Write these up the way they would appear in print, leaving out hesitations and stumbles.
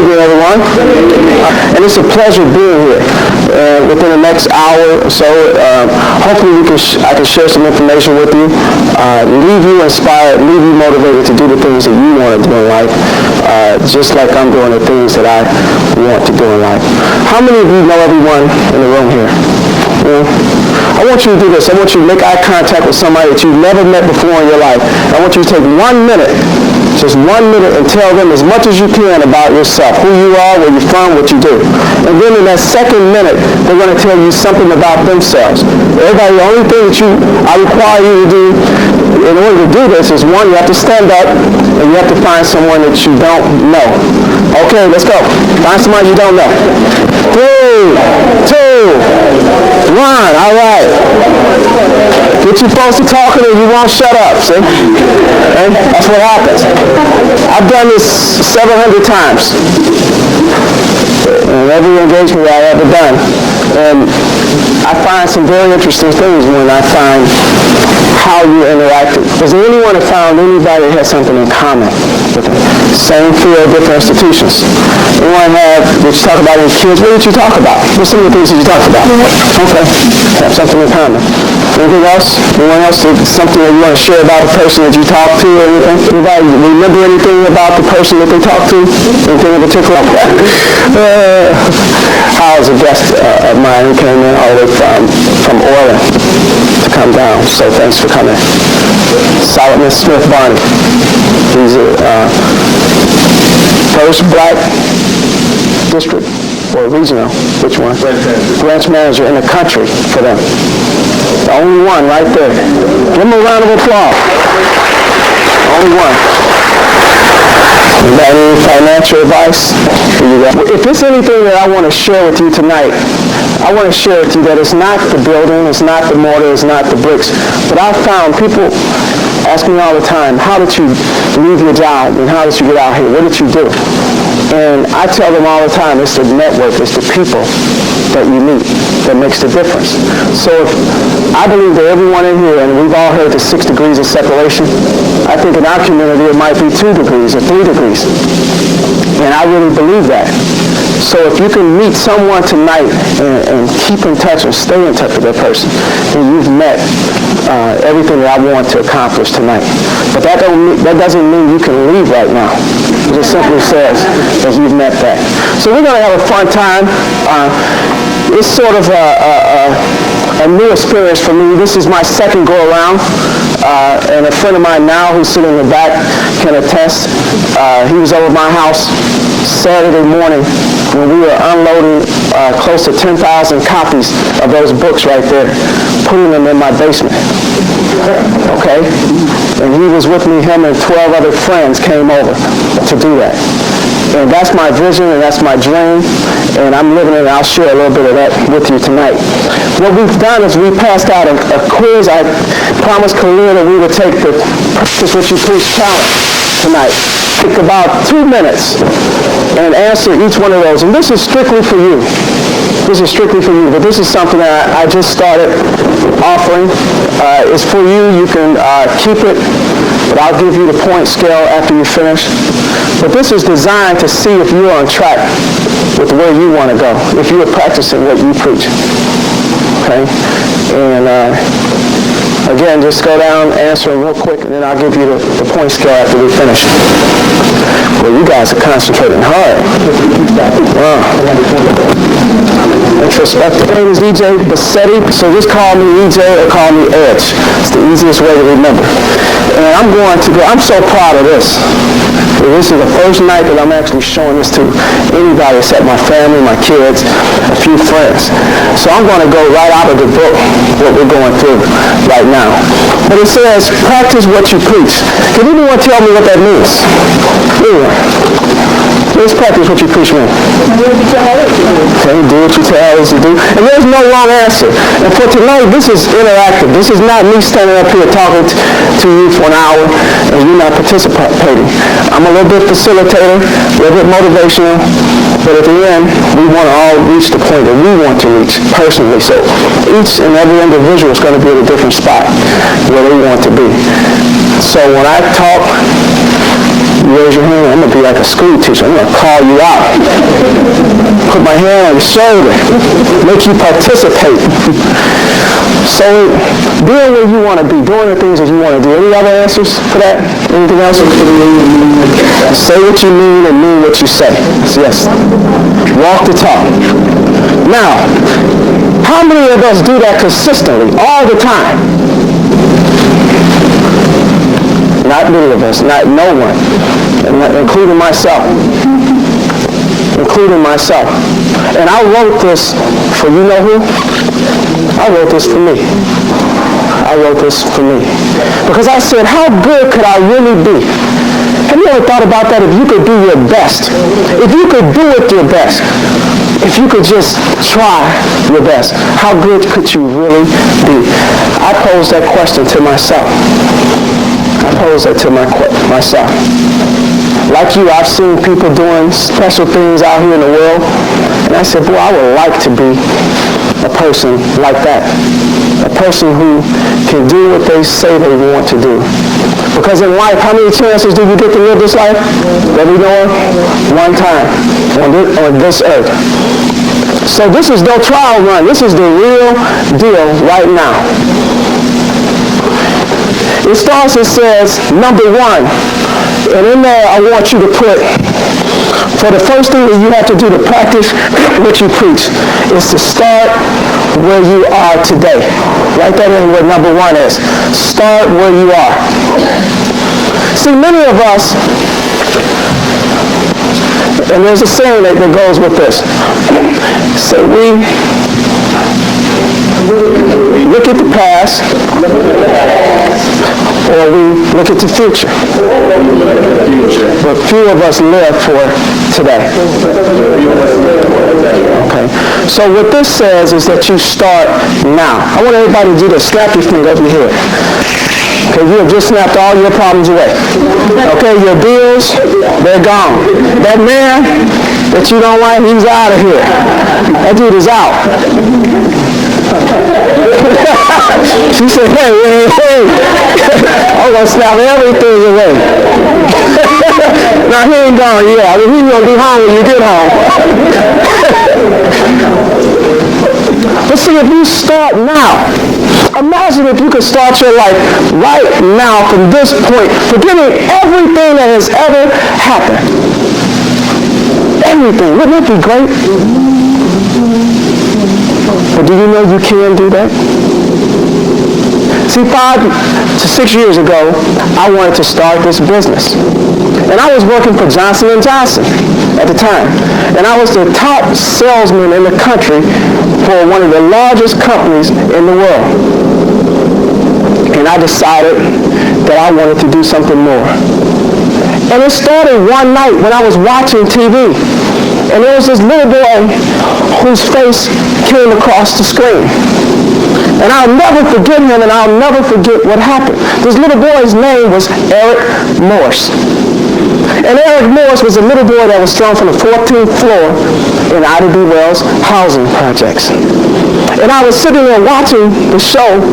evening, everyone. And it's a pleasure being here. Within the next hour or so, hopefully I can share some information with you, leave you inspired, leave you motivated to do the things that you want to do in life, just like I'm doing the things that I want to do in life. How many of you know everyone in the room here? I want you to do this. I want you to make eye contact with somebody that you've never met before in your life. I want you to take 1 minute, just 1 minute, and tell them as much as you can about yourself, who you are, where you're from, what you do. And then in that second minute, they're going to tell you something about themselves. Everybody, the only thing that I require you to do in order to do this is, one, you have to stand up, and you have to find someone that you don't know. Okay, let's go. Find somebody you don't know. 3, 2, 1. All right. Get you folks to talking and you won't shut up, see? And that's what happens. I've done this 700 times. In every engagement that I've ever done. And I find some very interesting things when I find how you interacted. Has anyone found anybody that has something in common with them? Same field, different institutions. Anyone did you talk about any kids? What did you talk about? What's some of the things that you talked about? Okay, have something in common. Anything else? Anyone else? Something that you want to share about the person that you talked to or anything? Anybody remember anything about the person that they talked to? Anything in particular? I was a guest of mine who came in all the way from Orland to come down, so thanks for coming. Solomon Smith Barney. He's a first black district or regional, which one? Branch manager in the country for them. The only one right there. Give him a round of applause. Only one. You got any financial advice? If there's anything that I want to share with you tonight, I want to share with you that it's not the building, it's not the mortar, it's not the bricks. But I found people ask me all the time, how did you leave your job and how did you get out here? What did you do? And I tell them all the time, it's the network, it's the people that you meet that makes the difference. So if I believe that everyone in here, and we've all heard the 6 degrees of separation, I think in our community it might be 2 degrees or 3 degrees. And I really believe that. So if you can meet someone tonight and keep in touch and stay in touch with that person, then you've met everything that I want to accomplish tonight. But that doesn't mean you can leave right now. It just simply says that you've met that. So we're going to have a fun time. It's sort of a new experience for me. This is my second go around. And a friend of mine now who's sitting in the back can attest. He was over at my house Saturday morning when we were unloading close to 10,000 copies of those books right there, putting them in my basement. Okay? And he was with me, him and 12 other friends came over to do that. And that's my vision and that's my dream, and I'm living it, and I'll share a little bit of that with you tonight. What we've done is we passed out a quiz. I promised Khalil that we would take the Practice What You Preach challenge tonight. Take about 2 minutes and answer each one of those. And this is strictly for you. This is strictly for you, but this is something that I just started offering. It's for you. You can keep it, but I'll give you the point scale after you finish. But this is designed to see if you're on track with where you want to go, if you are practicing what you preach. Okay? And again, just go down, answer them real quick, and then I'll give you the point scale after we finish. Well, you guys are concentrating hard. Wow. Introspective. My name is Edge'Bassette, so just call me EJ or call me Edge. It's the easiest way to remember. And I'm so proud of this. This is the first night that I'm actually showing this to anybody except my family, my kids, a few friends. So I'm going to go right out of the book, what we're going through right now. But it says, practice what you preach. Can anyone tell me what that means? Anyone? Let's practice what you preach mean. Okay, do what you tell others to do. And there's no wrong answer. And for tonight, this is interactive. This is not me standing up here talking to you for an hour and you're not participating. I'm a little bit facilitator, a little bit motivational, but at the end, we want to all reach the point that we want to reach personally. So each and every individual is going to be at a different spot where they want to be. So when I talk, You raise your hand, I'm going to be like a school teacher. I'm going to call you out. Put my hand on your shoulder. Make you participate. So, being where you want to be, doing the things that you want to do. Any other answers for that? Anything else? Say what you mean and mean what you say. Yes. Walk the talk. Now, how many of us do that consistently, all the time? Not many of us, not no one, including myself. Including myself. And I wrote this for you know who? I wrote this for me. I wrote this for me. Because I said, how good could I really be? Have you ever thought about that? If you could do your best. If you could do it your best. If you could just try your best. How good could you really be? I posed that question to myself. I posed that to myself. Like you, I've seen people doing special things out here in the world. And I said, boy, I would like to be a person like that. A person who can do what they say they want to do. Because in life, how many chances do you get to live this life? That we know of? One time on this earth. So this is no trial run. This is the real deal right now. It starts, it says, number one. And in there, I want you to put, for the first thing that you have to do to practice what you preach is to start where you are today. Write that in where number one is. Start where you are. See, many of us, and there's a saying that goes with this. So we look at the past, or we look at the future. But few of us live for today. Okay. So what this says is that you start now. I want everybody to do this. Snap your finger over your head. Okay, you have just snapped all your problems away. Okay, your bills, they're gone. That man that you don't like, he's out of here. That dude is out. She said, hey. I'm going to snap everything away. Now, he ain't gone yet. I mean, he's going to be home when you get home. But see, if you start now, imagine if you could start your life right now from this point, forgetting everything that has ever happened. Everything. Wouldn't that be great? But do you know you can do that? See, 5 to 6 years ago, I wanted to start this business. And I was working for Johnson & Johnson at the time. And I was the top salesman in the country for one of the largest companies in the world. And I decided that I wanted to do something more. And it started one night when I was watching TV. And there was this little boy whose face came across the screen. And I'll never forget him, and I'll never forget what happened. This little boy's name was Eric Morse. And Eric Morse was a little boy that was thrown from the 14th floor in Ida B. Wells housing projects. And I was sitting there watching the show,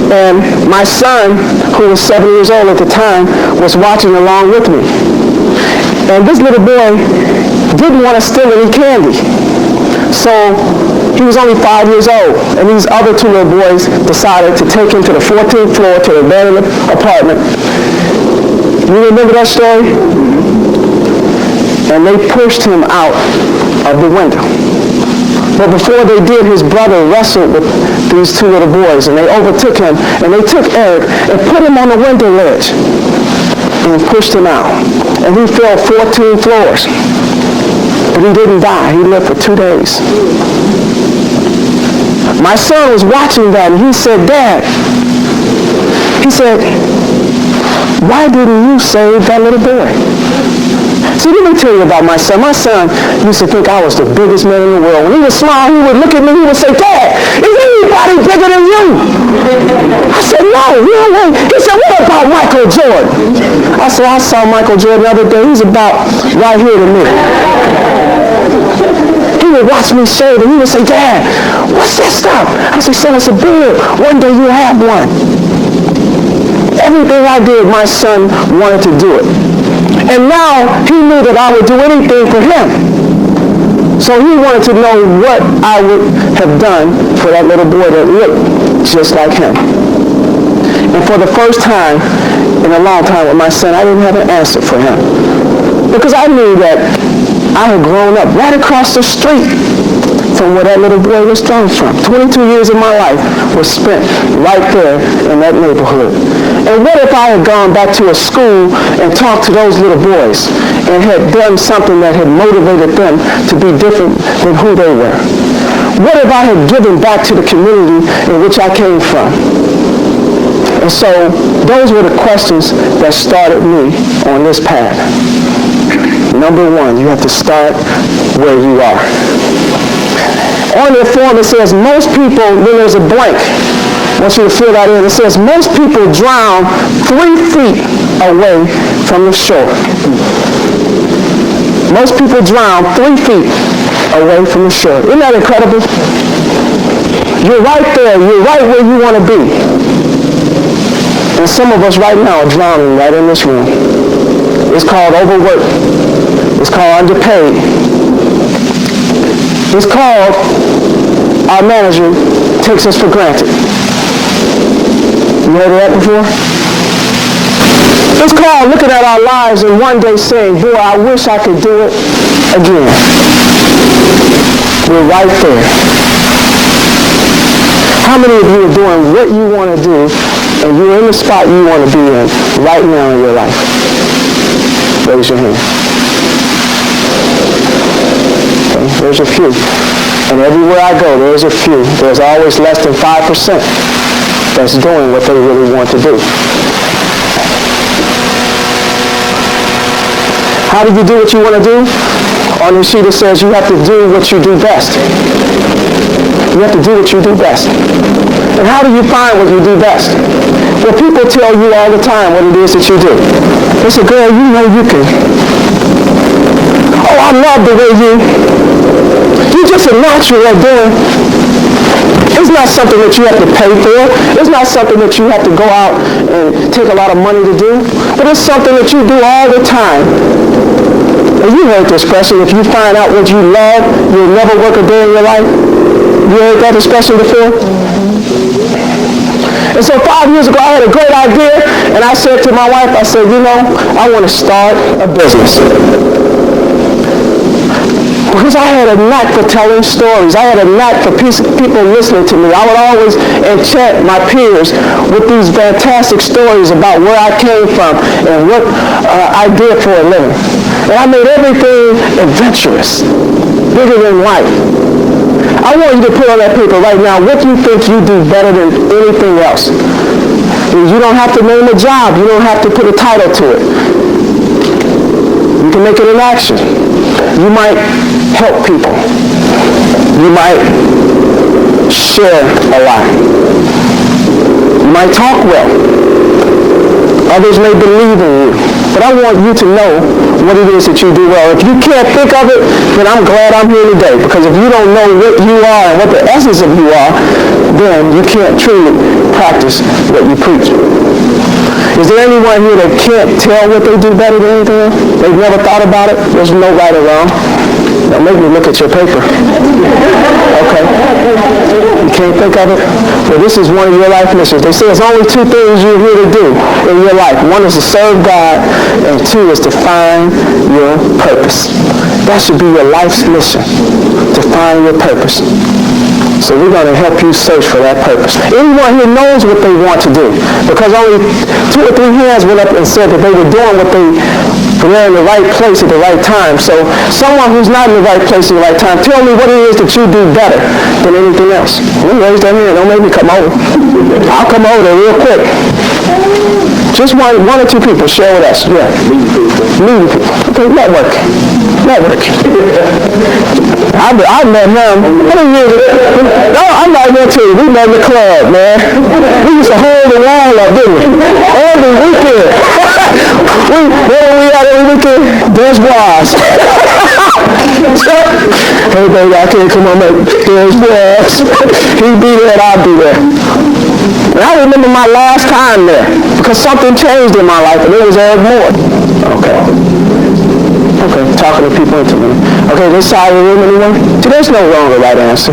and my son, who was 7 years old at the time, was watching along with me. And this little boy didn't want to steal any candy. So he was only 5 years old, and these other two little boys decided to take him to the 14th floor to the abandoned apartment. You remember that story? And they pushed him out of the window. But before they did, his brother wrestled with these two little boys, and they overtook him, and they took Eric and put him on the window ledge and pushed him out. And he fell 14 floors. But he didn't die. He lived for 2 days. My son was watching that, and he said, Dad, he said, why didn't you save that little boy? See, let me tell you about my son. My son used to think I was the biggest man in the world. When he was small, he would look at me, he would say, Dad, is anybody bigger than you? I said, no, really? He said, what about Michael Jordan? I said, I saw Michael Jordan the other day. He's about right here to me. He would watch me shave, and he would say, Dad, what's that stuff? I said, son, it's a beard. One day you'll have one. Everything I did, my son wanted to do it. And now he knew that I would do anything for him. So he wanted to know what I would have done for that little boy that looked just like him. And for the first time in a long time with my son, I didn't have an answer for him. Because I knew that I had grown up right across the street from where that little boy was thrown from. 22 years of my life was spent right there in that neighborhood. And what if I had gone back to a school and talked to those little boys and had done something that had motivated them to be different than who they were? What if I had given back to the community in which I came from? And so those were the questions that started me on this path. Number one, you have to start where you are. On your form it says most people, then there's a blank. I want you to fill that in. It says most people drown 3 feet away from the shore. Most people drown 3 feet away from the shore. Isn't that incredible? You're right there. You're right where you want to be. And some of us right now are drowning right in this room. It's called overwork. It's called underpaid. It's called our manager takes us for granted. You heard of that before? It's called looking at our lives and one day saying, boy, I wish I could do it again. We're right there. How many of you are doing what you want to do and you're in the spot you want to be in right now in your life? Raise your hand. Okay, there's a few. And everywhere I go, there's a few. There's always less than 5% that's doing what they really want to do. How do you do what you want to do? On your sheet it says you have to do what you do best. You have to do what you do best. And how do you find what you do best? Well, people tell you all the time what it is that you do. They say, girl, you know you can. Oh, I love the way you're just a natural at doing. It's not something that you have to pay for. It's not something that you have to go out and take a lot of money to do. But it's something that you do all the time. And you heard the expression, if you find out what you love, you'll never work a day in your life. You heard that expression before? And so 5 years ago, I had a great idea, and I said to my wife, I said, you know, I want to start a business. Because I had a knack for telling stories. I had a knack for people listening to me. I would always enchant my peers with these fantastic stories about where I came from and what I did for a living. And I made everything adventurous, bigger than life. I want you to put on that paper right now what you think you do better than anything else. You don't have to name a job. You don't have to put a title to it. You can make it an action. You might help people. You might share a lot. You might talk well. Others may believe in you. But I want you to know what it is that you do well. If you can't think of it, then I'm glad I'm here today. Because if you don't know what you are and what the essence of you are, then you can't truly practice what you preach. Is there anyone here that can't tell what they do better than anything else? They've never thought about it? There's no right or wrong. Don't make me look at your paper. Okay. You can't think of it? Well, this is one of your life missions. They say there's only 2 things you're here to do in your life. One is to serve God, and 2 is to find your purpose. That should be your life's mission, to find your purpose. So we're going to help you search for that purpose. Anyone who knows what they want to do, because only 2 or 3 hands went up and said that they were doing what they were in the right place at the right time. So someone who's not in the right place at the right time, tell me what it is that you do better than anything else. Well, raise that hand. Don't make me come over. I'll come over there real quick. Just one or 2 people share with us. Yeah. Meeting people. Okay, network. I met him. How many years ago? No, I'm not there too. We met in the club, man. We used to hold the wall up, didn't we? Every weekend. Where were we at every weekend? There's was. Hey, baby, I can't come on, mate. There's was. He'd be there and I'd be there. And I remember my last time there because something changed in my life and it was more. Okay. talking to people intimately. Okay, this side of the room, anyone? See, there's no wrong or right answer.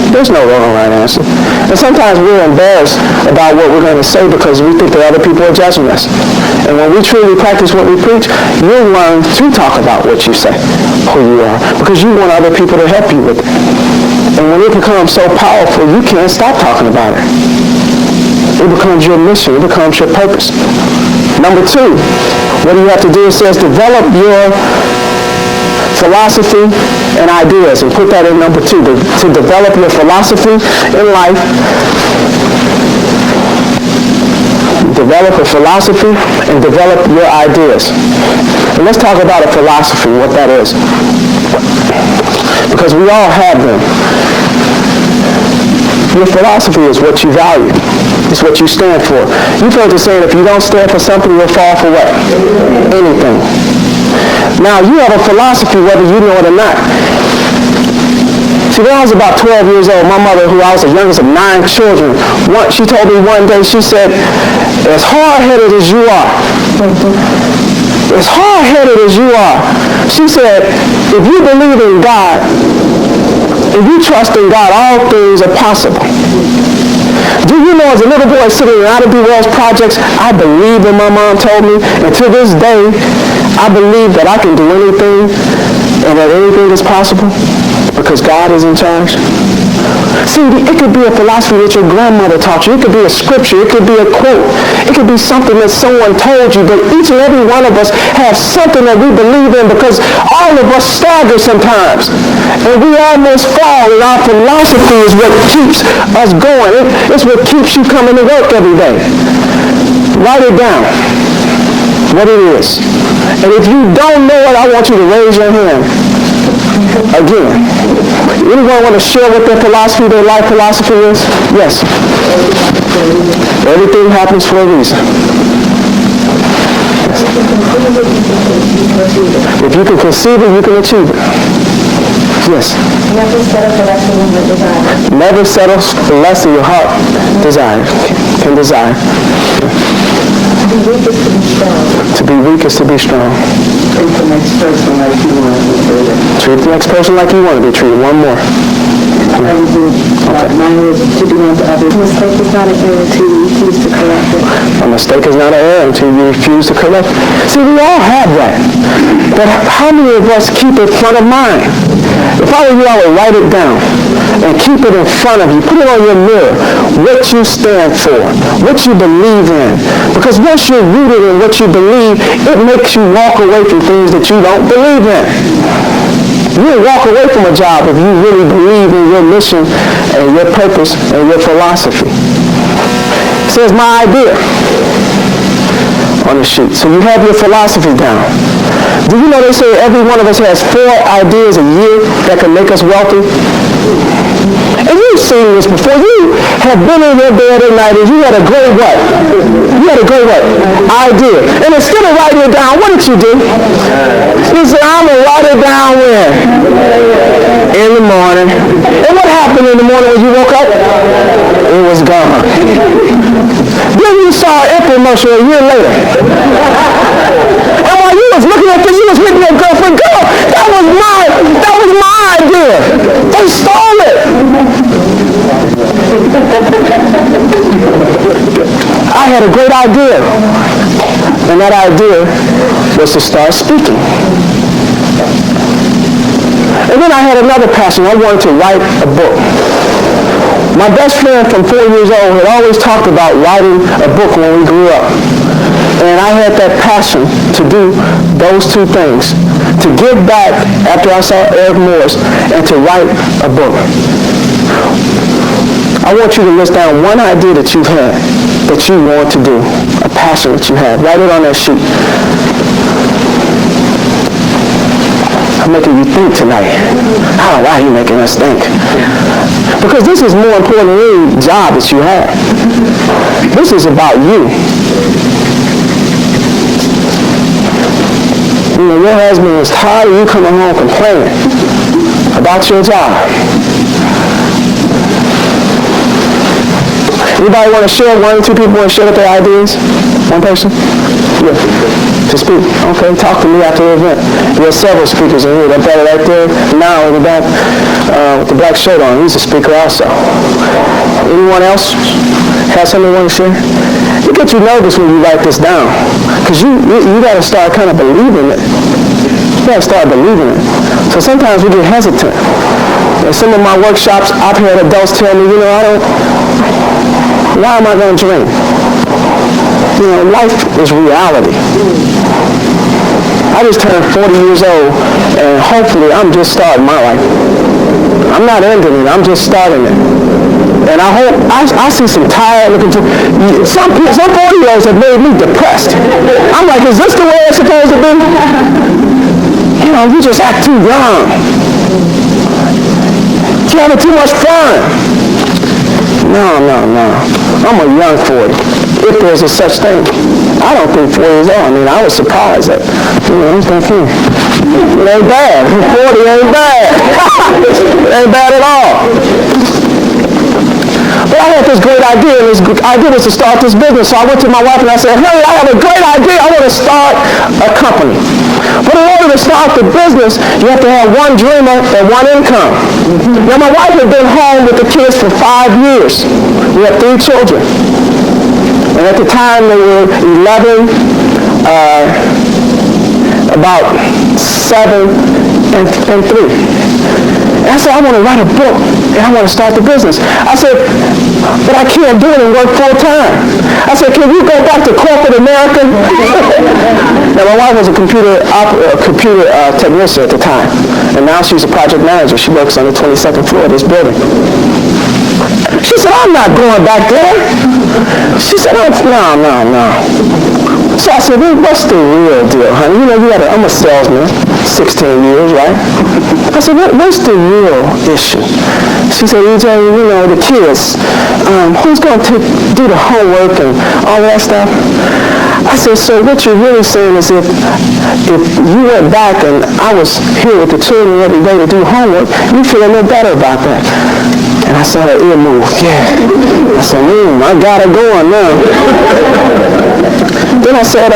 There's no wrong or right answer. And sometimes we're embarrassed about what we're going to say because we think that other people are judging us. And when we truly practice what we preach, you'll learn to talk about what you say, who you are, because you want other people to help you with it. And when it becomes so powerful, you can't stop talking about it. It becomes your mission. It becomes your purpose. Number 2, what do you have to do? It says develop your philosophy and ideas, and put that in number 2, to develop your philosophy in life. Develop a philosophy and develop your ideas. And let's talk about a philosophy, what that is. Because we all have them. Your philosophy is what you value. It's what you stand for. You've heard the saying, if you don't stand for something, you'll fall for what? Anything. Now, you have a philosophy whether you know it or not. See, when I was about 12 years old, my mother, who I was the youngest of 9 children, she told me one day, she said, as hard-headed as you are, as hard-headed as you are, she said, if you believe in God, if you trust in God, all things are possible. Do you know, as a little boy sitting in Odyssey Wells Projects, I believed when my mom told me, and to this day, I believe that I can do anything and that anything is possible because God is in charge. See, it could be a philosophy that your grandmother taught you. It could be a scripture. It could be a quote. It could be something that someone told you. But each and every one of us have something that we believe in because all of us stagger sometimes. And we almost fall. And our philosophy is what keeps us going. It's what keeps you coming to work every day. Write it down. What it is. And if you don't know it, I want you to raise your hand. Again, anyone want to share what their philosophy, their life philosophy is? Yes. Everything happens for a reason. If you can conceive it, you can achieve it. Yes. Never settle for less than your heart can desire. To be weak is to be strong. Treat the next person like you want to be treated. Treat the next person like you want to be treated. One more. Okay. Mine is to do unto others. A mistake is not an error until you refuse to correct it. A mistake is not an error until you refuse to correct it. See, we all have that. But how many of us keep it front of mind? If I were you, I would write it down and keep it in front of you. Put it on your mirror. What you stand for. What you believe in. Because once you're rooted in what you believe, it makes you walk away from things that you don't believe in. You'll walk away from a job if you really believe in your mission and your purpose and your philosophy. It says my idea on the sheet. So you have your philosophy down. Do you know they say every one of us has 4 ideas a year that can make us wealthy? And you've seen this before. You have been in your bed at night and you had a great what? You had a great what? Idea. And instead of writing it down, what did you do? You said, I'm going to write it down when? In the morning. And what happened in the morning when you woke up? It was gone. Then you saw an infomercial a year later. And while you was looking at this, you was with your girlfriend, girl, that was my idea. They stole it. I had a great idea. And that idea was to start speaking. And then I had another passion. I wanted to write a book. My best friend from 4 years old had always talked about writing a book when we grew up. And I had that passion to do those 2 things. To give back after I saw Eric Morris and to write a book. I want you to list down one idea that you've had that you want to do. A passion that you have. Write it on that sheet. I'm making you think tonight. I don't know why you're making us think. Because this is more important than any job that you have. This is about you. You know, your husband is tired of you coming home complaining about your job. Anybody want to share? 1 or 2 people want to share with their ideas? One person? Yeah. To speak? Okay, talk to me after the event. There are several speakers in here. That brother right there, now in the back, with the black shirt on, he's a speaker also. Anyone else have something you want to share? It gets you nervous when you write this down, because you got to start kind of believing it. You got to start believing it. So sometimes we get hesitant. In some of my workshops, I've heard adults tell me, why am I going to dream? Life is reality. I just turned 40 years old, and hopefully I'm just starting my life. I'm not ending it, I'm just starting it. And I hope, I see some tired looking, some 40-year-olds have made me depressed. I'm like, is this the way it's supposed to be? You just act too young. You're having too much fun. No. I'm a young 40. If there's a such thing. I don't think 40 is all. I was surprised that, I'm thinking, it ain't bad. 40 ain't bad. It ain't bad at all. But I had this great idea, and this idea was to start this business. So I went to my wife and I said, hey, I have a great idea. I want to start a company. But in order to start the business, you have to have one dreamer and one income. Now, my wife had been home with the kids for 5 years. We have 3 children. And at the time, they were 11, about 7, and 3. And I said, I want to write a book, and I want to start the business. I said, but I can't do it and work full time. I said, can we go back to corporate America? Now, my wife was a computer technician at the time, and now she's a project manager. She works on the 22nd floor of this building. She said, I'm not going back there. She said, no. So I said, well, what's the real deal, honey? I'm a salesman, 16 years, right? I said, what's the real issue? She said, EJ, the kids, who's going to do the homework and all that stuff? I said, so what you're really saying is if you went back and I was here with the children every day to do homework, you feel a little better about that. And I saw her ear move. Yeah. I said, I got her going now. Then I said,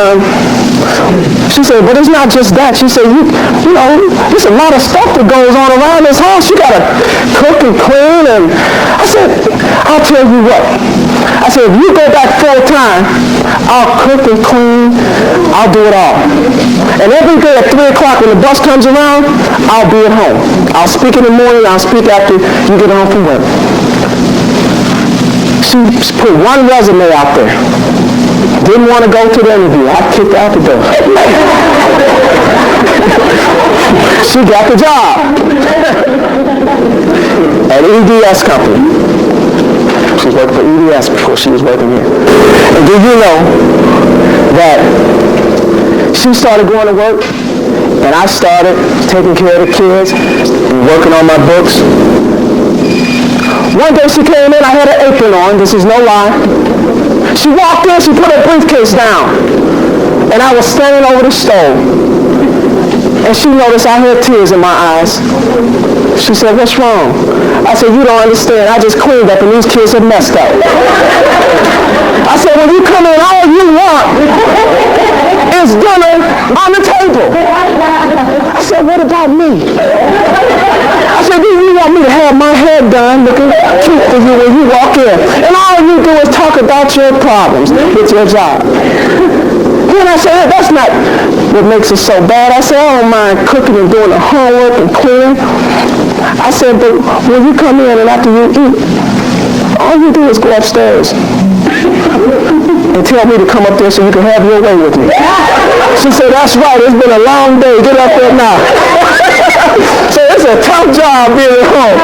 she said, but it's not just that. She said, there's a lot of stuff that goes on around this house. You got to cook and clean. And I said, I'll tell you what. I said, if you go back full time, I'll cook and clean. I'll do it all. And every day at 3 o'clock when the bus comes around, I'll be at home. I'll speak in the morning. I'll speak after you get home from work. She put one resume out there. Didn't want to go to the interview. I kicked out the door. She got the job at EDS company. She was working for EDS before she was working here. And did you know that she started going to work and I started taking care of the kids and working on my books? One day she came in, I had an apron on, this is no lie. She walked in, she put her briefcase down, and I was standing over the stove. And she noticed I had tears in my eyes. She said, what's wrong? I said, you don't understand, I just cleaned up and these kids have messed up. I said, when you come in, all you want is dinner on the table. I said, what about me? I said, do you want me to have my hair done looking cute for you when you walk in? And all you do is talk about your problems with your job. Then I said, that's not what makes it so bad. I said, I don't mind cooking and doing the homework and cleaning. I said, but when you come in and after you eat, all you do is go upstairs and tell me to come up there so you can have your way with me. She said, that's right, it's been a long day. Get up there now. So it's a tough job being at home.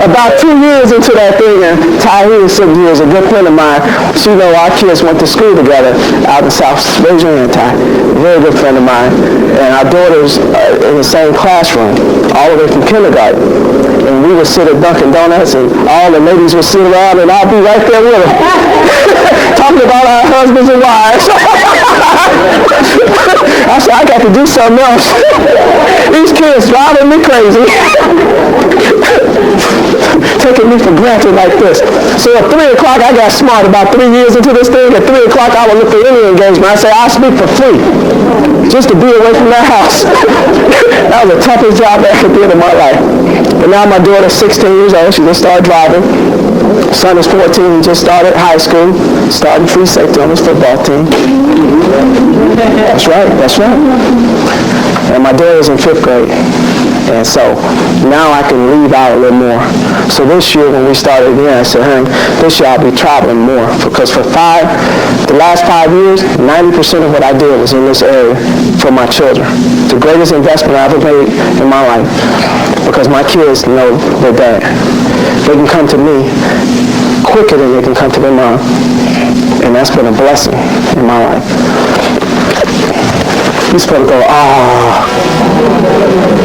About 2 years into that thing, and Tahir, 7 years, a good friend of mine, she know our kids went to school together out in South Virginia, very good friend of mine, and our daughters in the same classroom, all the way from kindergarten. And we would sit at Dunkin' Donuts, and all the ladies would sit around, and I'd be right there with them, talking about our husbands and wives. I said, I got to do something else. These kids driving me crazy. taking me for granted like this. So at 3 o'clock, I got smart. About 3 years into this thing, at 3 o'clock, I would look for any engagement. I say, I'll speak for free, just to be away from that house. That was the toughest job I ever did in my life. But now my daughter's 16 years old. She just started driving. Son is 14. He just started high school, starting free safety on his football team. That's right. And my daughter's in 5th grade. And so now I can leave out a little more. So this year when we started again, I said, hey, this year I'll be traveling more. Because for the last 5 years, 90% of what I did was in this area for my children. The greatest investment I ever made in my life. Because my kids know their dad. They can come to me quicker than they can come to their mom. And that's been a blessing in my life. You're supposed to go,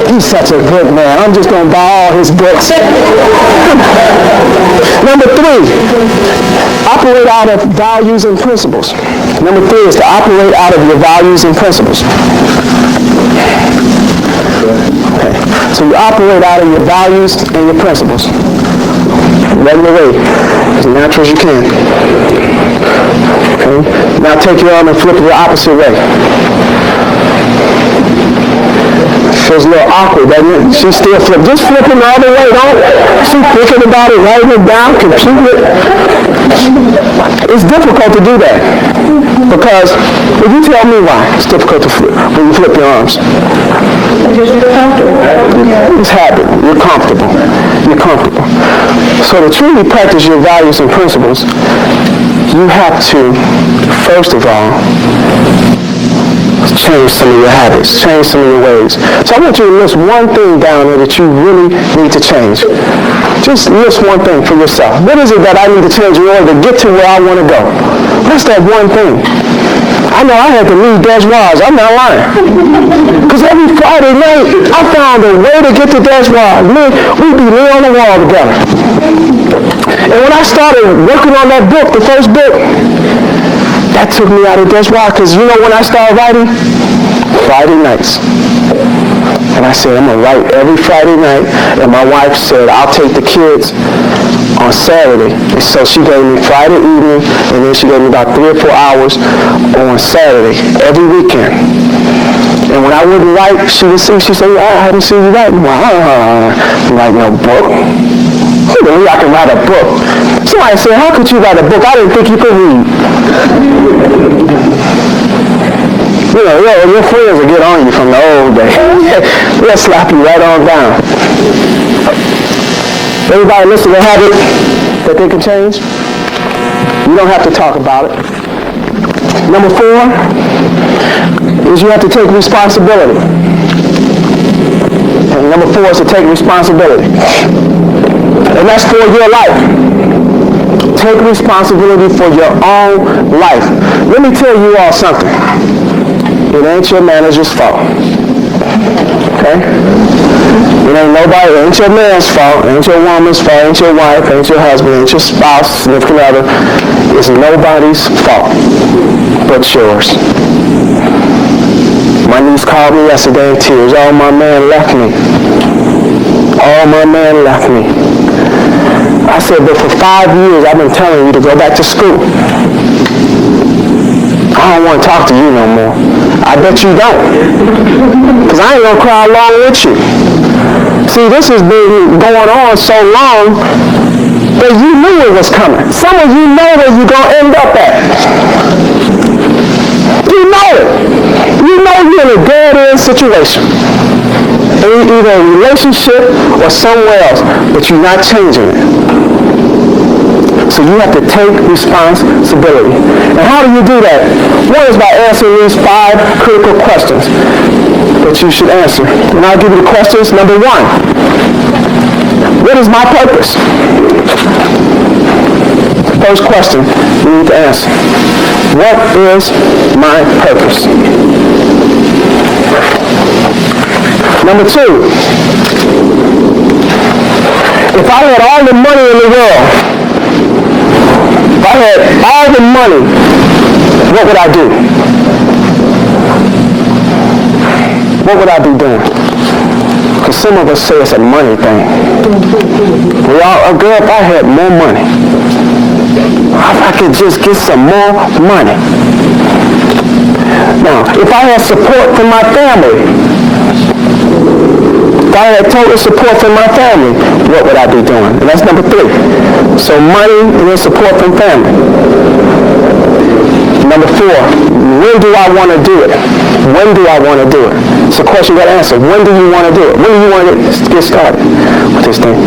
he's such a good man. I'm just going to buy all his books. Number 3, operate out of values and principles. Number 3 is to operate out of your values and principles. Okay. So you operate out of your values and your principles. Regular way, as natural as you can. Okay. Now take your arm and flip it the opposite way. Feels a little awkward, doesn't it? She's still flipping. Just flipping the other way. Don't keep thinking about it, writing it down, computing it. It's difficult to do that. Because, if you tell me why it's difficult to flip when you flip your arms. Because you're comfortable. It's habit. You're comfortable. So to truly practice your values and principles, you have to, first of all, change some of your habits, change some of your ways. So I want you to list one thing down there that you really need to change. Just list one thing for yourself. What is it that I need to change in order to get to where I want to go? What's that one thing? I know I had to leave Desjoies. I'm not lying. Because every Friday night, I found a way to get to Desjoies. We'd be laying on the wall together. And when I started working on that book, the first book, that took me out of Desjoies. Because you know when I started writing? Friday nights. And I said, I'm going to write every Friday night. And my wife said, I'll take the kids on Saturday. And so she gave me Friday evening, and then she gave me about 3 or 4 hours on Saturday, every weekend. And when I wouldn't write, she would see, she said, I haven't seen you write in a while. I'm like, no book? Who believe I can write a book? Somebody said, how could you write a book? I didn't think you could read. You know, your friends will get on you from the old days. They'll slap you right on down. Everybody listen to a habit that they can change? You don't have to talk about it. Number 4 is you have to take responsibility. And number 4 is to take responsibility. And that's for your life. Take responsibility for your own life. Let me tell you all something. It ain't your manager's fault. Okay? It ain't your man's fault, it ain't your woman's fault, it ain't your wife, it ain't your husband, it ain't your spouse, significant other. It's nobody's fault but yours. My niece called me yesterday in tears. Oh, my man left me. I said, but for 5 years I've been telling you to go back to school. I don't want to talk to you no more. I bet you don't. Because I ain't going to cry along with you. See, this has been going on so long that you knew it was coming. Some of you know where you're going to end up at. You know it. You know you're in a dead-end situation. Either a relationship or somewhere else, but you're not changing it. So you have to take responsibility. And how do you do that? One is by answering these 5 critical questions that you should answer. And I'll give you the questions. Number 1, what is my purpose? First question you need to answer. What is my purpose? Number 2, if I had all the money in the world, if I had all the money, what would I do? What would I be doing? Because some of us say it's a money thing. Girl, if I had more money, if I could just get some more money. Now, if I had support from my family, if I had total support from my family, what would I be doing? And that's number 3. So money and then support from family. Number 4, when do I want to do it? When do I want to do it? It's a question you got to answer. When do you want to do it? When do you want to get started with this thing?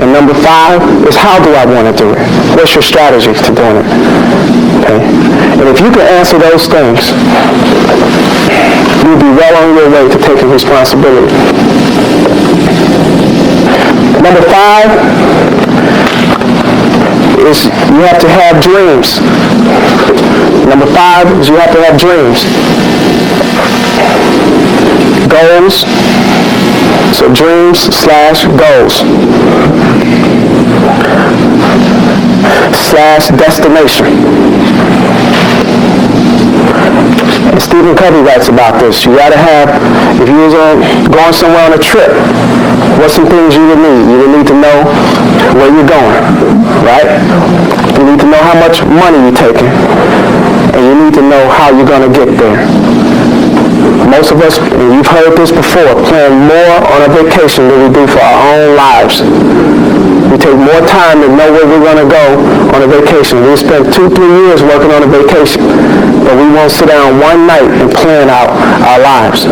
And number 5 is how do I want to do it? What's your strategy to doing it? Okay? And if you can answer those things, you'll be well on your way to taking responsibility. Number 5 is you have to have dreams. Number 5 is you have to have dreams. Goals. So dreams / goals / destination. And Stephen Covey writes about this. You gotta have, if you was going somewhere on a trip, what's some things you would need? You would need to know where you're going, right? You need to know how much money you're taking. And you need to know how you're gonna get there. Most of us, and you've heard this before, plan more on a vacation than we do for our own lives. We take more time to know where we're going to go on a vacation. We spend 2-3 years working on a vacation, but we won't sit down one night and plan out our lives.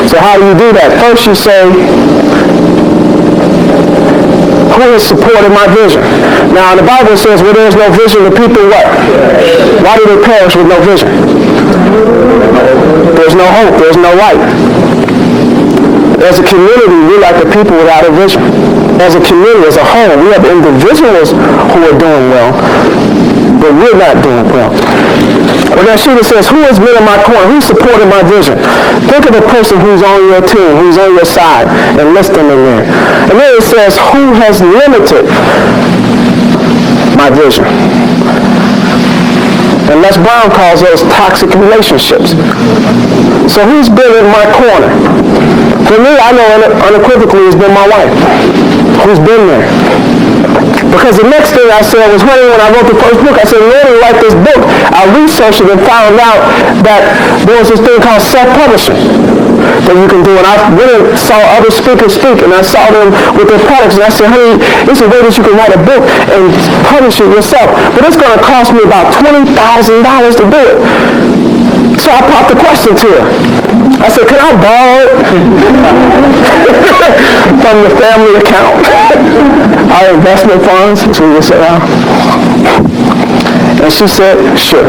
So how do you do that? First you say, who has supported my vision? Now the Bible says where there's no vision, the people what? Why do they perish with no vision? There's no hope. There's no light. As a community, we're like the people without a vision. As a community, as a whole, we have individuals who are doing well, but we're not doing well. Well, that sheet says, who has been in my corner? Who supported my vision? Think of the person who's on your team, who's on your side, and list them in there. And then it says, who has limited my vision? And Les Brown calls those toxic relationships. So who's been in my corner? For me, I know unequivocally it's been my wife who's been there. Because the next thing I said was, honey, when I wrote the first book, I said, Lord, I write this book. I researched it and found out that there was this thing called self-publishing that you can do. And I went and saw other speakers speak, and I saw them with their products. And I said, honey, this is a way that you can write a book and publish it yourself. But it's going to cost me about $20,000 to do it. So I popped the question to her. I said, can I borrow it from the family account? Our investment funds, so we just said, and she said, sure.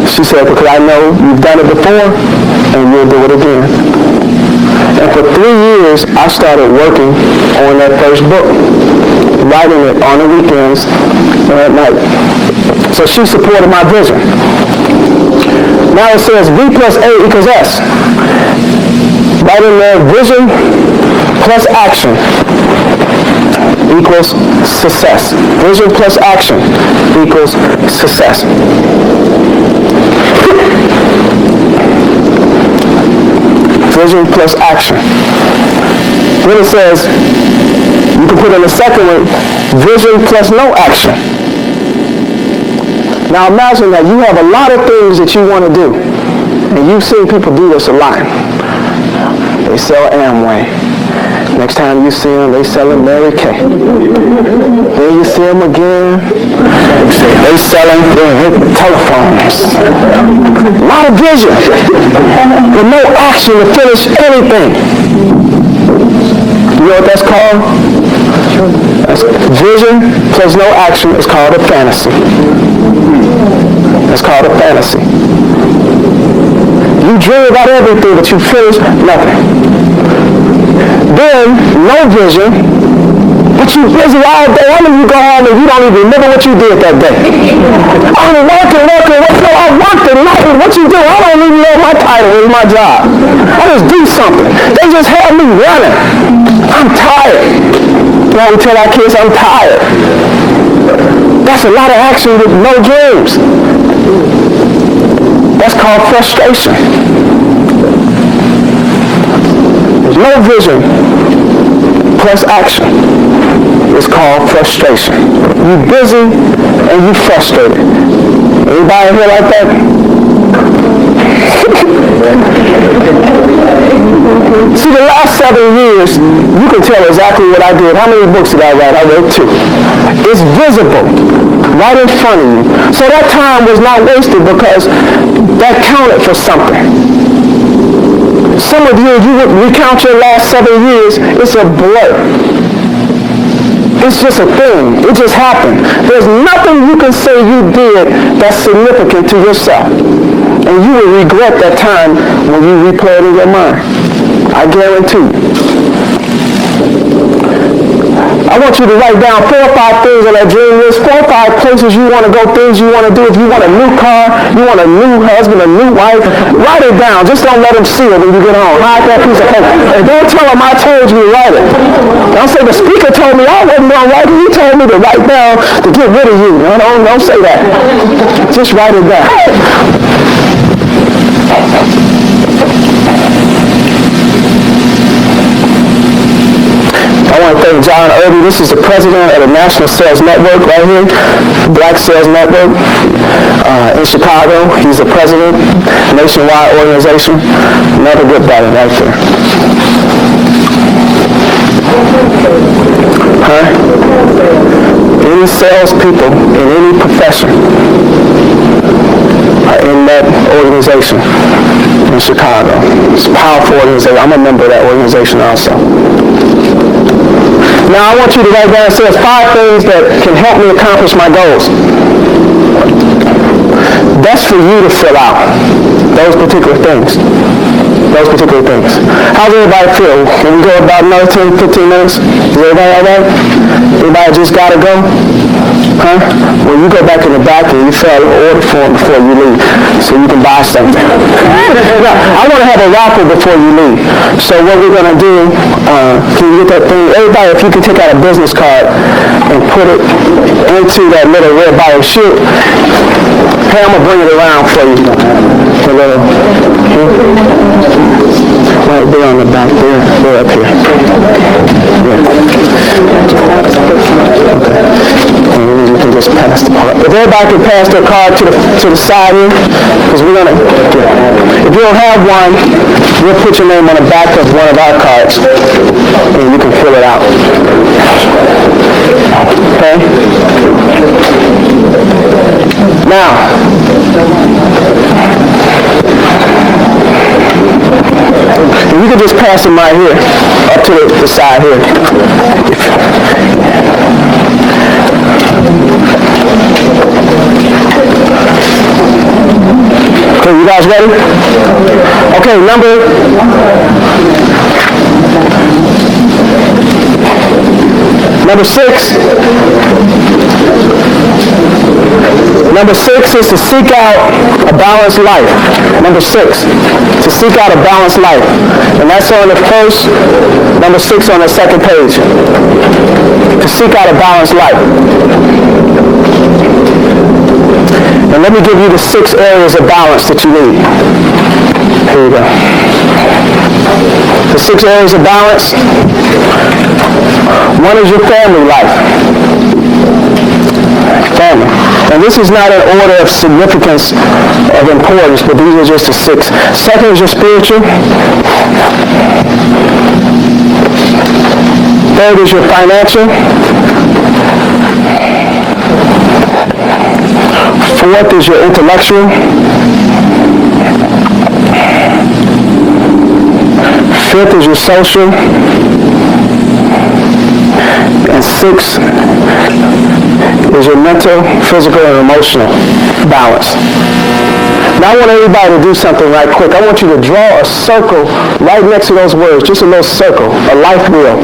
She said, because I know you've done it before, and you'll do it again. And for 3 years, I started working on that first book, writing it on the weekends and at night. So she supported my vision. Now it says V plus A equals S. Right in there, vision plus action equals success. Vision plus action equals success. Vision plus action. Then it says, you can put in the second one, vision plus no action. Now imagine that you have a lot of things that you want to do. And you've seen people do this a lot. They sell Amway. Next time you see them, they selling Mary Kay. Then you see them again, they selling telephones. A lot of vision, but no action to finish anything. You know what that's called? That's vision plus no action is called a fantasy. That's called a fantasy. You dream about everything, but you finish nothing. Then, no vision, but you busy all day. How many of you go home and you don't even remember what you did that day? I'm working. I worked at night. What you do? I don't even know my title is my job. I just do something. They just have me running. I'm tired. You know, we tell our kids I'm tired. That's a lot of action with no dreams. That's called frustration. There's no vision plus action. It's called frustration. You're busy and you're frustrated. Anybody here like that? See, the last 7 years, you can tell exactly what I did. How many books did I write? I wrote 2. It's visible right in front of you. So that time was not wasted because that counted for something. Some of you would recount your last 7 years, it's a blur. It's just a thing. It just happened. There's nothing you can say you did that's significant to yourself. And you will regret that time when you replay it in your mind. I guarantee you. I want you to write down 4 or 5 things on that dream list, 4 or 5 places you want to go, things you want to do. If you want a new car, you want a new husband, a new wife, write it down. Just don't let them see it when you get home. Hide that piece of paper. And don't tell them I told you to write it. Don't say the speaker told me I wasn't going to write it. He told me to write down to get rid of you. No, don't say that. Just write it down. I want to thank John Irby. This is the president of the National Sales Network right here, Black Sales Network in Chicago. He's the president, nationwide organization. Another good brother right there. Any salespeople in any profession are in that organization in Chicago. It's a powerful organization. I'm a member of that organization also. Now I want you to write down, it says 5 things that can help me accomplish my goals. That's for you to fill out, those particular things. Those particular things. How's everybody feel? Can we go about another 10, 15 minutes? Is everybody all right? Everybody just got to go? Huh? Well, you go back in the back and you fill out an order form before you leave so you can buy something. I want to have a raffle before you leave. So what we're going to do, can you get that thing? Everybody, if you can take out a business card and put it into that little red bottom chute, hey, I'm going to bring it around for you. Right there on the back there. They're up here. Yeah. And you can just pass the card. If everybody can pass their card to the side here, because we're going to, if you don't have one, we'll put your name on the back of one of our cards, and you can fill it out. Okay? Now, you can just pass them right here, up to the side here. Okay, you guys ready? Okay, number 6. Number 6 is to seek out a balanced life. Number 6, to seek out a balanced life. And that's on the first, number 6 on the second page. To seek out a balanced life. And let me give you the 6 areas of balance that you need. Here you go. The 6 areas of balance. One is your family life. Family. And this is not an order of significance, of importance, but these are just the 6. Second is your spiritual. Third is your financial. Fourth is your intellectual. Fifth is your social. And 6 is your mental, physical, and emotional balance. Now I want everybody to do something right quick. I want you to draw a circle right next to those words, just a little circle, a life wheel,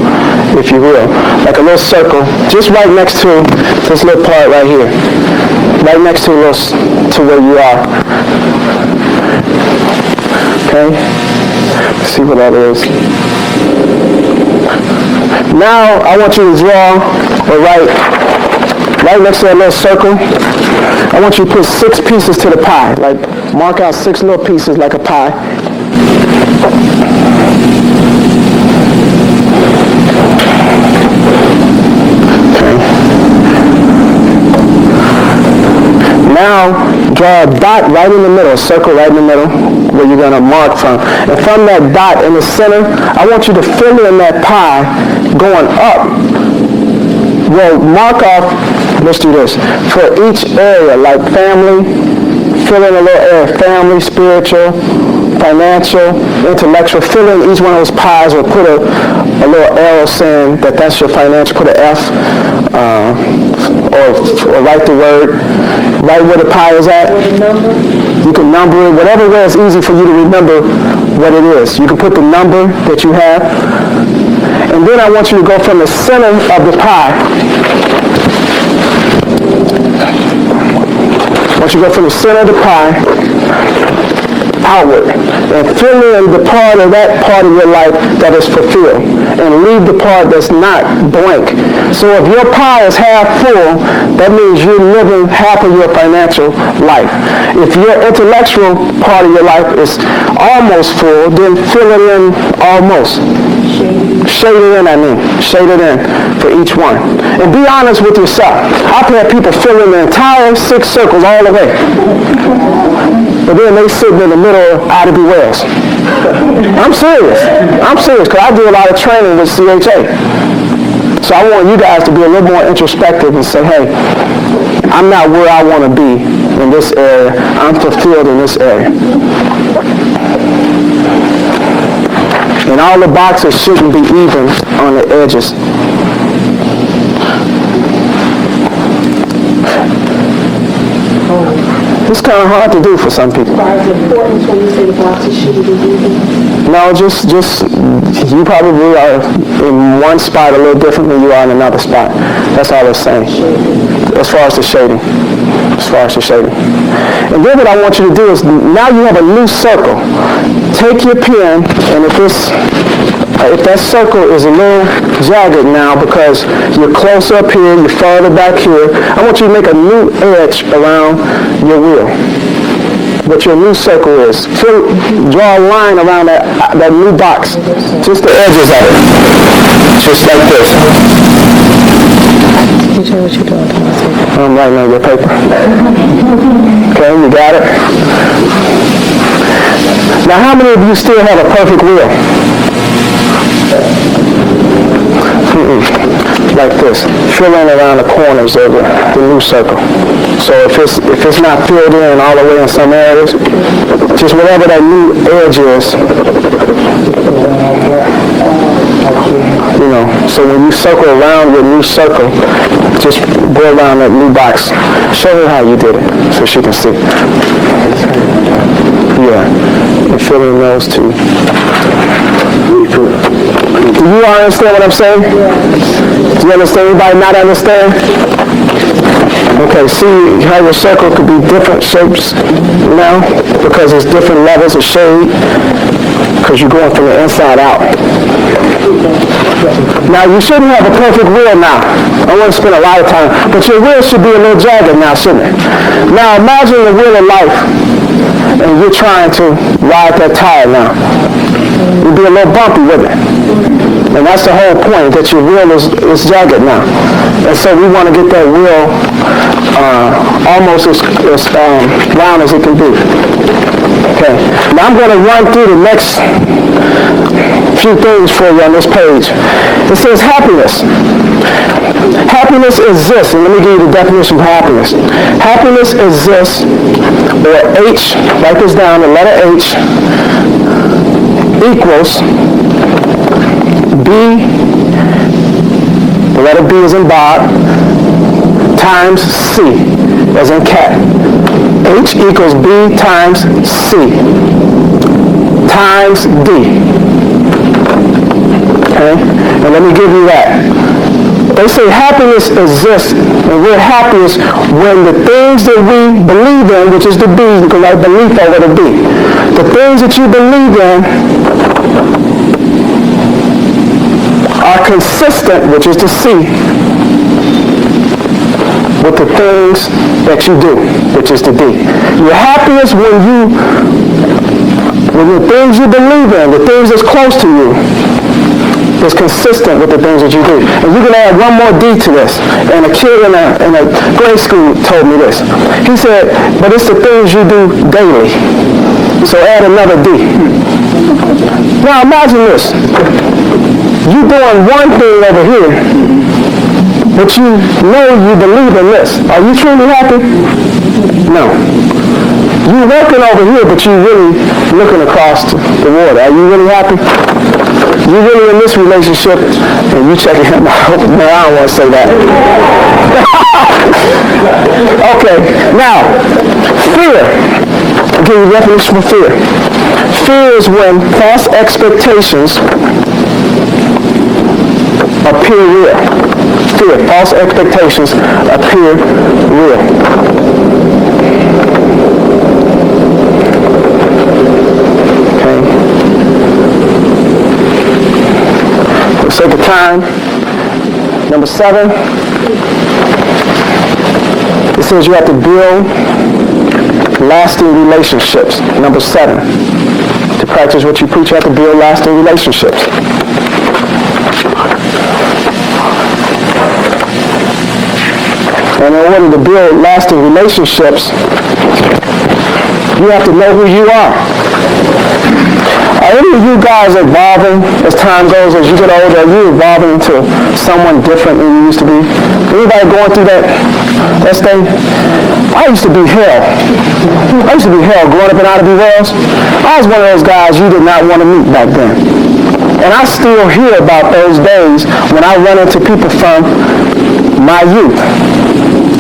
if you will, like a little circle, just right next to this little part right here, right next to where you are. Okay? Let's see what that is. Now I want you to draw or write right next to that little circle, I want you to put 6 pieces to the pie. Like, mark out 6 little pieces like a pie. Okay. Now, draw a dot right in the middle, a circle right in the middle, where you're going to mark from. And from that dot in the center, I want you to fill in that pie going up. Well, mark off, let's do this, for each area, like family, fill in a little area, family, spiritual, financial, intellectual, fill in each one of those pies, or put a little arrow saying that that's your financial, put an F, or write the word, right where the pie is at. You can number it, whatever way is easy for you to remember what it is. You can put the number that you have. And then I want you to go from the center of the pie. I want you to go from the center of the pie outward and fill in the part of that part of your life that is fulfilled and leave the part that's not blank. So if your pie is half full, that means you're living half of your financial life. If your intellectual part of your life is almost full, then fill it in almost. Shade it in, shade it in for each one. And be honest with yourself. I've had people fill in the entire 6 circles all the way. But then they sitting in the middle of Ida B. Wells. I'm serious because I do a lot of training with CHA. So I want you guys to be a little more introspective and say, hey, I'm not where I want to be in this area. I'm fulfilled in this area. And all the boxes shouldn't be even on the edges. It's kind of hard to do for some people. Why is it important when you say the boxes shouldn't be even? No, just you probably are in one spot a little different than you are in another spot. That's all it's saying. As far as the shading. And then what I want you to do is, now you have a new circle. Take your pen, and if that circle is a little jagged now because you're closer up here, you're farther back here, I want you to make a new edge around your wheel. What your new circle is. Draw a line around that new box. Just the edges of it. Just like this. Teacher, what you doing? I'm writing on your paper. Okay, you got it? Now, how many of you still have a perfect wheel? Like this. Fill in around the corners of the new circle. So if it's not filled in all the way in some areas, just whatever that new edge is, so when you circle around your new circle, just go around that new box. Show her how you did it so she can see. Yeah, and fill in those two. Do you understand what I'm saying? Do you understand? Anybody not understand? Okay, see how your circle could be different shapes now because it's different levels of shade because you're going from the inside out. Now, you shouldn't have a perfect wheel now. I want to spend a lot of time, but your wheel should be a little jagged now, shouldn't it? Now, imagine the wheel of life, and you're trying to ride that tire now. You'd be a little bumpy with it. And that's the whole point, that your wheel is jagged now. And so we want to get that wheel almost as round as it can be. Okay. Now I'm going to run through the next few things for you on this page. It says happiness. Happiness exists, and let me give you the definition of happiness. Happiness exists, or H, write this down, the letter H, equals B, the letter B is in Bob, times C, as in cat. H equals B times C, times D. Okay? And let me give you that. They say happiness exists, and we're happiest when the things that we believe in, which is the B, you can write belief over the B. The things that you believe in are consistent, which is the C, with the things that you do, which is the D. You're happiest when the things you believe in, the things that's close to you, is consistent with the things that you do. And you can add one more D to this. And a kid in a grade school told me this. He said, but it's the things you do daily. So add another D. Now imagine this. You doing one thing over here, but you know you believe in this. Are you truly happy? No. You working over here, but you really looking across the water. Are you really happy? You really in this relationship, and you checking him out. No, I don't want to say that. Okay, now, fear. I'll give you a definition for fear. Fear is when false expectations appear real. Fear, false expectations appear real. For the sake of time, number 7, it says you have to build lasting relationships. Number 7, to practice what you preach, you have to build lasting relationships. And in order to build lasting relationships, you have to know who you are. Are any of you guys evolving as time goes, as you get older? Are you evolving into someone different than you used to be? Anybody going through that stage? I used to be hell. Growing up in Ida B. Wells. I was one of those guys you did not want to meet back then. And I still hear about those days when I run into people from my youth.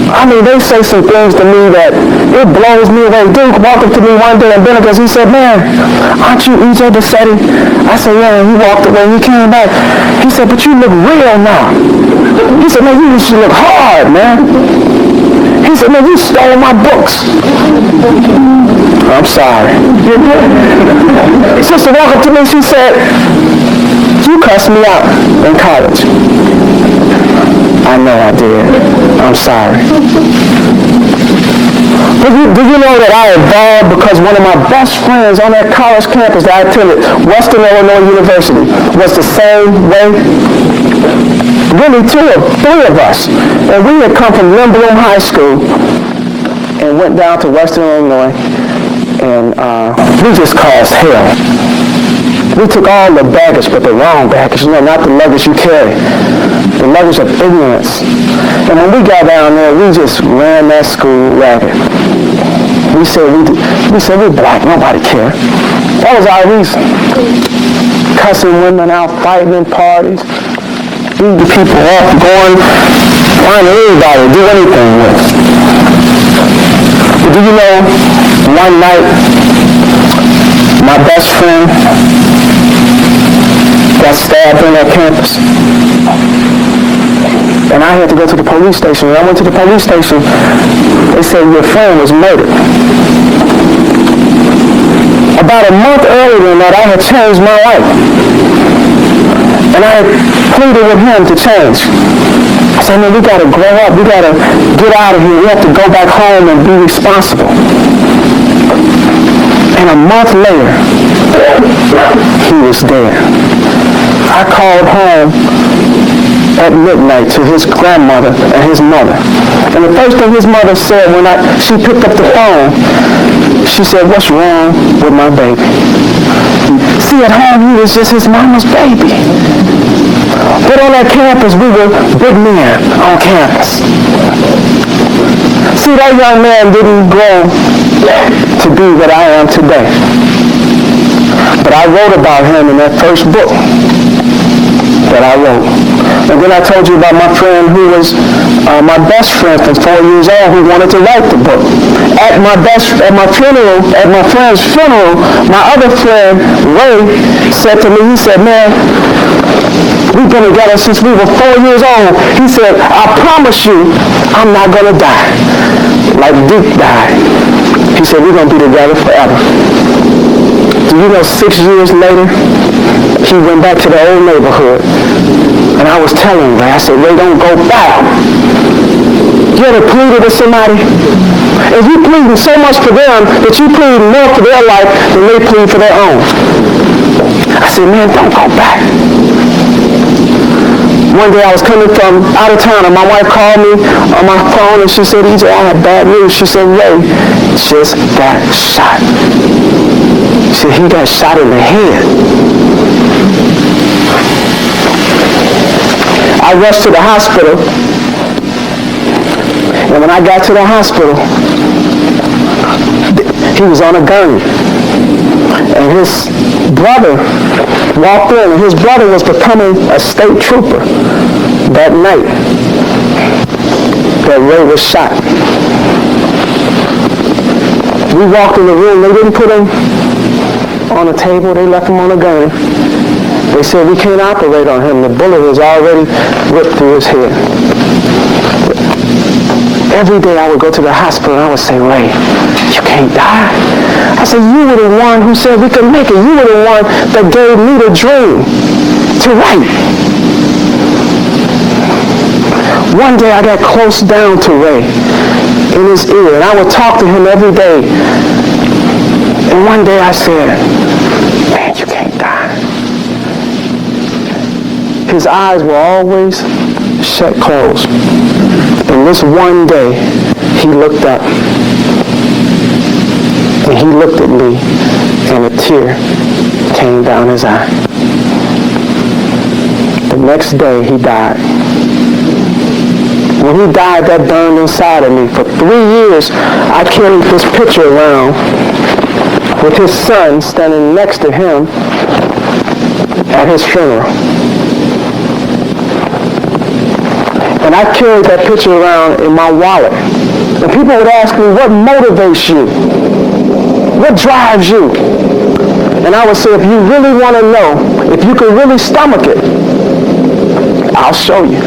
I mean, they say some things to me that it blows me away. Duke walked up to me one day in Bennicus. He said, man, aren't you E.J. Bassetti? I said, yeah, and he walked away. He came back. He said, but you look real now. He said, man, you used to look hard, man. He said, man, you stole my books. I'm sorry. Sister walked up to me. She said, you cussed me out in college. I know I did. I'm sorry. But do you know that I evolved because one of my best friends on that college campus that I attended, Western Illinois University, was the same way? Really, 3 of us. And we had come from Lindblom High School and went down to Western Illinois, and we just caused hell. We took all the baggage, but the wrong baggage, not the luggage you carry. The luggage of ignorance. And when we got down there, we just ran that school ragged. We said we're black, nobody cared. That was our reason. Cussing women out, fighting in parties, beating people up, finding anybody to do anything with. But do you know, one night, my best friend got stabbed on that campus. And I had to go to the police station. When I went to the police station, they said your friend was murdered. About a month earlier than that, I had changed my life. And I had pleaded with him to change. I said, man, we got to grow up. We got to get out of here. We have to go back home and be responsible. And a month later, he was dead. I called home at midnight to his grandmother and his mother. And the first thing his mother said when she picked up the phone, she said, what's wrong with my baby? See, at home he was just his mama's baby. But on that campus, we were big men on campus. See, that young man didn't grow to be what I am today. But I wrote about him in that first book that I wrote. And then I told you about my friend who was my best friend from 4 years old who wanted to write the book. At my friend's funeral, my other friend, Ray, said to me, he said, man, we've been together since we were 4 years old. He said, I promise you, I'm not going to die like Duke died. He said, we're going to be together forever. Do you know 6 years later, he went back to the old neighborhood. And I was telling Ray, I said, Ray, don't go back. you ever pleaded with somebody? If you pleading so much for them that you plead more for their life than they plead for their own. I said, man, don't go back. One day I was coming from out of town and my wife called me on my phone and she said, EJ, I have bad news. She said, Ray just got shot. She said, he got shot in the head. I rushed to the hospital, and when I got to the hospital, he was on a gurney. And his brother walked in, and his brother was becoming a state trooper that night that Ray was shot. We walked in the room. They didn't put him on a table. They left him on a gurney. They said, we can't operate on him. The bullet was already ripped through his head. Every day I would go to the hospital and I would say, Ray, you can't die. I said, you were the one who said we could make it. You were the one that gave me the dream to write. One day I got close down to Ray in his ear, and I would talk to him every day. And one day I said, man, you can't die. His eyes were always shut closed. And this one day, he looked up. And he looked at me, and a tear came down his eye. The next day, he died. When he died, that burned inside of me. For 3 years, I carried this picture around with his son standing next to him at his funeral. And I carried that picture around in my wallet. And people would ask me, what motivates you? What drives you? And I would say, if you really want to know, if you can really stomach it, I'll show you.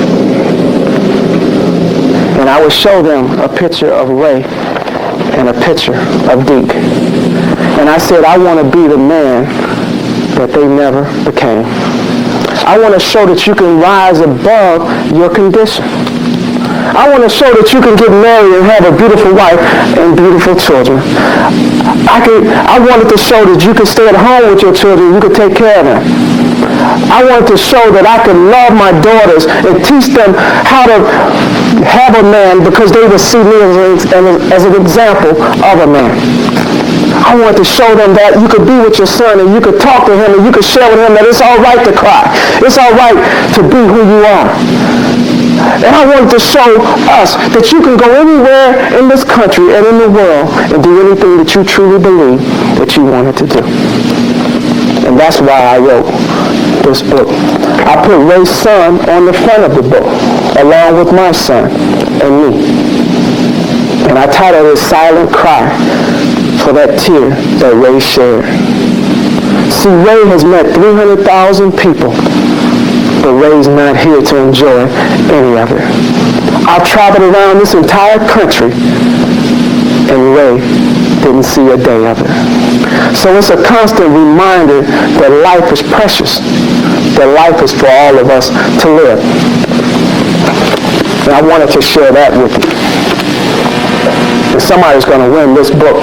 And I would show them a picture of Ray and a picture of Deke. And I said, I want to be the man that they never became. I want to show that you can rise above your condition. I want to show that you can get married and have a beautiful wife and beautiful children. I wanted to show that you can stay at home with your children, you can take care of them. I wanted to show that I can love my daughters and teach them how to have a man because they will see me as an example of a man. I wanted to show them that you could be with your son and you could talk to him and you could share with him that it's all right to cry. It's all right to be who you are. And I wanted to show us that you can go anywhere in this country and in the world and do anything that you truly believe that you wanted to do. And that's why I wrote this book. I put Ray's son on the front of the book, along with my son and me. And I titled it Silent Cry for that tear that Ray shared. See, Ray has met 300,000 people, but Ray's not here to enjoy any of it. I've traveled around this entire country, and Ray didn't see a day of it. So it's a constant reminder that life is precious, that life is for all of us to live. And I wanted to share that with you. And somebody's going to win this book.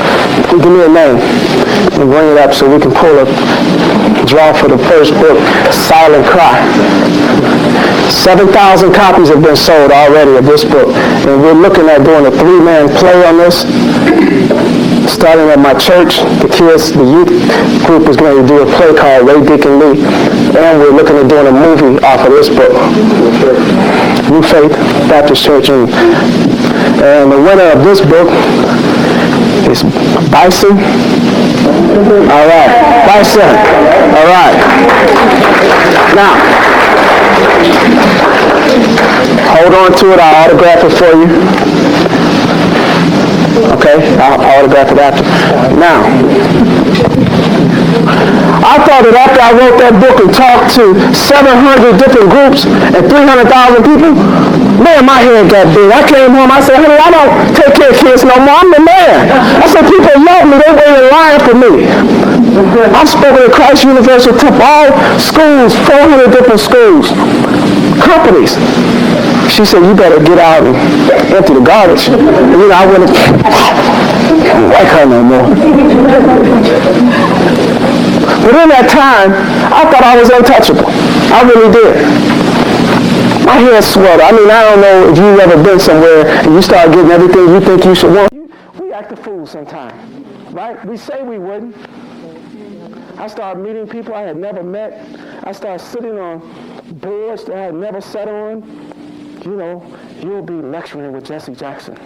Give me a name and bring it up so we can pull a draw for the first book, Silent Cry. 7,000 copies have been sold already of this book. And we're looking at doing a 3-man play on this. Starting at my church, the youth group is going to do a play called Ray, Deke, and Lee. And we're looking at doing a movie off of this book. New Faith Baptist Church. And the winner of this book is Bison. All right. Bison. All right. Now, hold on to it. I'll autograph it for you. Okay? I'll autograph it after. Now, I thought that after I wrote that book and talked to 700 different groups and 300,000 people, man, my head got big. I came home, I said, honey, I don't take care of kids no more. I'm the man. I said, people love me. They wait in line for me. I've spoken at Christ Universal Temple, all schools, 400 different schools. companies. She said, you better get out and empty the garbage. And, I wouldn't like her no more. But in that time, I thought I was untouchable. I really did. My hands swelled. I don't know if you've ever been somewhere and you start getting everything you think you should want. We act a fool sometimes, right? We say we wouldn't. I started meeting people I had never met. I started sitting on boards that I had never sat on. You'll be lecturing with Jesse Jackson.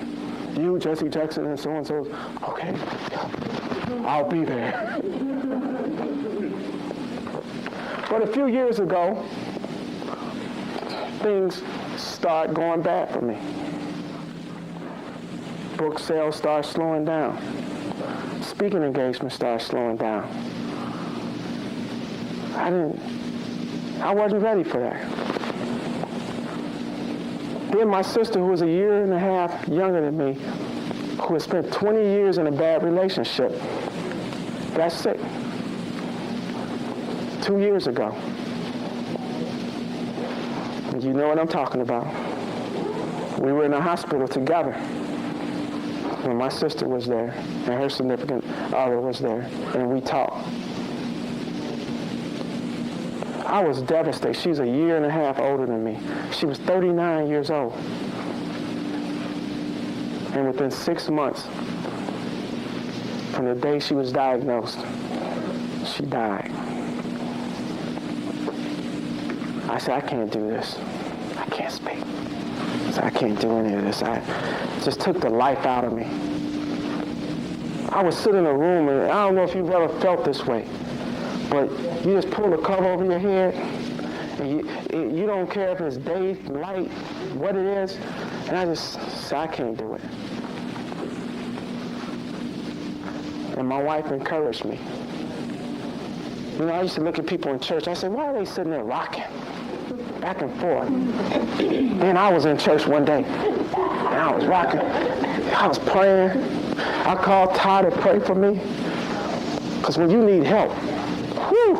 You, Jesse Jackson, and so-and-so. Okay, I'll be there. But a few years ago, things start going bad for me. Book sales start slowing down. Speaking engagements start slowing down. I wasn't ready for that. Then my sister, who was a year and a half younger than me, who had spent 20 years in a bad relationship, got sick 2 years ago. You know what I'm talking about. We were in the hospital together when my sister was there and her significant other was there, and we talked. I was devastated. She's a year and a half older than me. She was 39 years old. And within 6 months from the day she was diagnosed, she died. I said, I can't do this. I can't speak. I said, I can't do any of this. It just took the life out of me. I would sit in a room, and I don't know if you've ever felt this way, but you just pull the cover over your head, and you don't care if it's day, light, what it is, and I just said, I can't do it. And my wife encouraged me. I used to look at people in church. I said, why are they sitting there rocking back and forth? Then I was in church one day, and I was rocking. I was praying. I called Ty to pray for me. Because when you need help, whew,